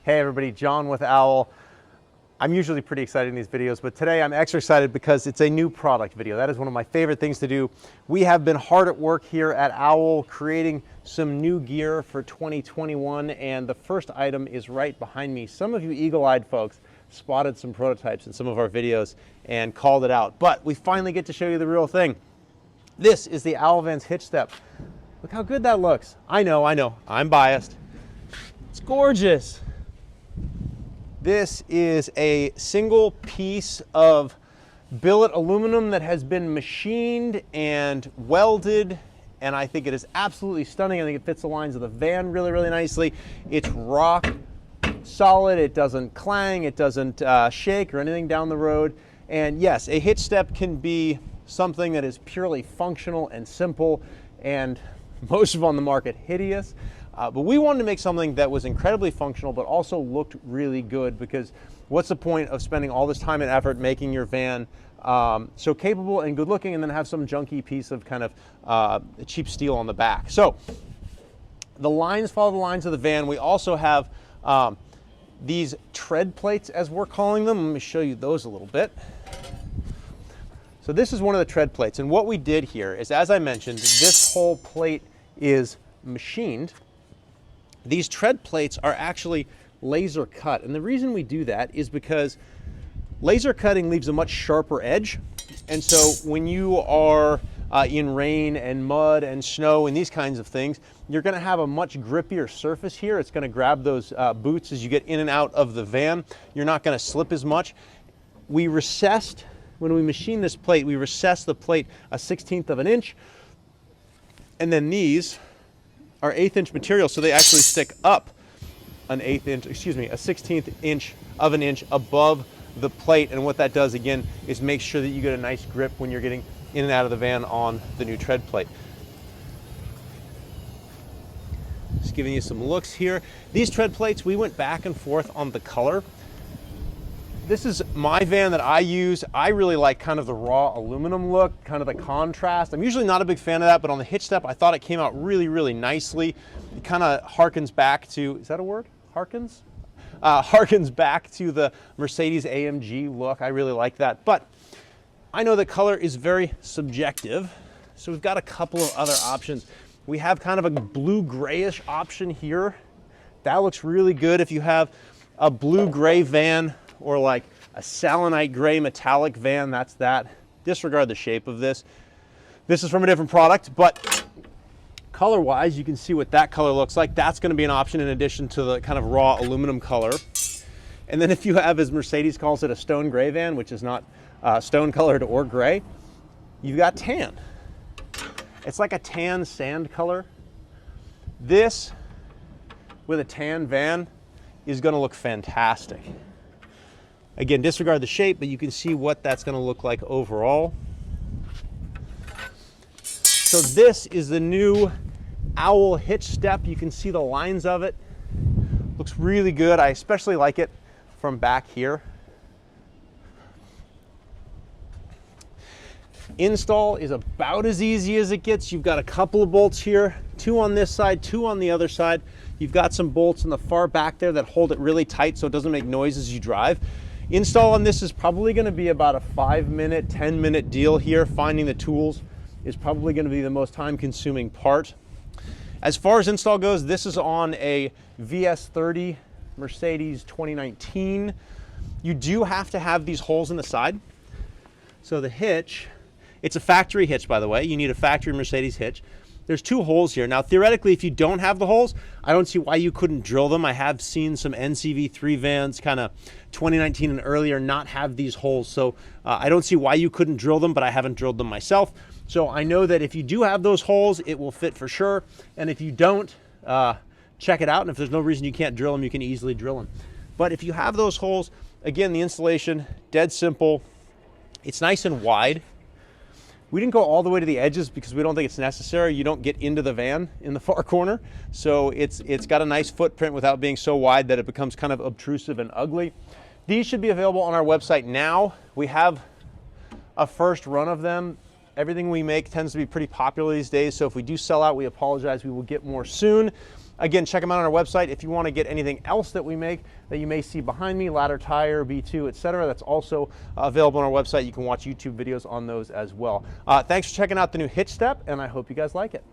Hey everybody, John with OWL. I'm usually pretty excited in these videos, but today I'm extra excited because it's a new product video. That is one of my favorite things to do. We have been hard at work here at OWL creating some new gear for 2021, and the first item is right behind me. Some of you eagle-eyed folks spotted some prototypes in some of our videos and called it out, but we finally get to show you the real thing. This is the OWL Vans hitch step. Look how good that looks. I know, I'm biased. It's gorgeous. This is a single piece of billet aluminum that has been machined and welded, and I think it is absolutely stunning. I think it fits the lines of the van really, really nicely. It's rock solid. It doesn't clang. It doesn't shake or anything down the road. And yes, a hitch step can be something that is purely functional and simple, and most of on the market hideous. But we wanted to make something that was incredibly functional, but also looked really good, because what's the point of spending all this time and effort making your van so capable and good looking, and then have some junky piece of kind of cheap steel on the back. So the lines follow the lines of the van. We also have these tread plates, as we're calling them. Let me show you those a little bit. So this is one of the tread plates, and what we did here is, as I mentioned, this whole plate is machined. These tread plates are actually laser cut, and the reason we do that is because laser cutting leaves a much sharper edge, and so when you are in rain and mud and snow and these kinds of things, you're going to have a much grippier surface here. It's going to grab those boots as you get in and out of the van. You're not going to slip as much. We recessed, when we machined this plate, we recessed the plate a 1/16 of an inch, and then these are 1/8 inch material, so they actually stick up a 1/16 inch of an inch above the plate. And what that does, again, is make sure that you get a nice grip when you're getting in and out of the van on the new tread plate. Just giving you some looks here. These tread plates, we went back and forth on the color. This is my van that I use. I really like kind of the raw aluminum look, kind of the contrast. I'm usually not a big fan of that, but on the hitch step, I thought it came out really, really nicely. It kind of harkens back to, is that a word? Harkens? Harkens back to the Mercedes AMG look. I really like that. But I know that color is very subjective, so we've got a couple of other options. We have kind of a blue-grayish option here. That looks really good if you have a blue-gray van, or like a selenite gray metallic van. That's that. Disregard the shape of this. This is from a different product, but color-wise, you can see what that color looks like. That's going to be an option in addition to the kind of raw aluminum color. And then if you have, as Mercedes calls it, a stone gray van, which is not stone colored or gray, you've got tan. It's like a tan sand color. This with a tan van is going to look fantastic. Again, disregard the shape, but you can see what that's going to look like overall. So this is the new OWL hitch step. You can see the lines of it. Looks really good. I especially like it from back here. Install is about as easy as it gets. You've got a couple of bolts here, 2 on this side, 2 on the other side. You've got some bolts in the far back there that hold it really tight so it doesn't make noise as you drive. Install on this is probably going to be about a 5-minute, 10-minute deal here. Finding the tools is probably going to be the most time-consuming part. As far as install goes, this is on a VS30 Mercedes 2019. You do have to have these holes in the side. So the hitch, it's a factory hitch, by the way. You need a factory Mercedes hitch. There's 2 holes here. Now, theoretically, if you don't have the holes, I don't see why you couldn't drill them. I have seen some NCV3 vans, kind of 2019 and earlier, not have these holes. So I don't see why you couldn't drill them, but I haven't drilled them myself. So I know that if you do have those holes, it will fit for sure. And if you don't, check it out. And if there's no reason you can't drill them, you can easily drill them. But if you have those holes, again, the installation, dead simple. It's nice and wide. We didn't go all the way to the edges because we don't think it's necessary. You don't get into the van in the far corner. So it's got a nice footprint without being so wide that it becomes kind of obtrusive and ugly. These should be available on our website now. We have a first run of them. Everything we make tends to be pretty popular these days. So if we do sell out, we apologize. We will get more soon. Again, check them out on our website. If you want to get anything else that we make that you may see behind me, ladder tire, B2, etc., that's also available on our website. You can watch YouTube videos on those as well. Thanks for checking out the new Hitch Step, and I hope you guys like it.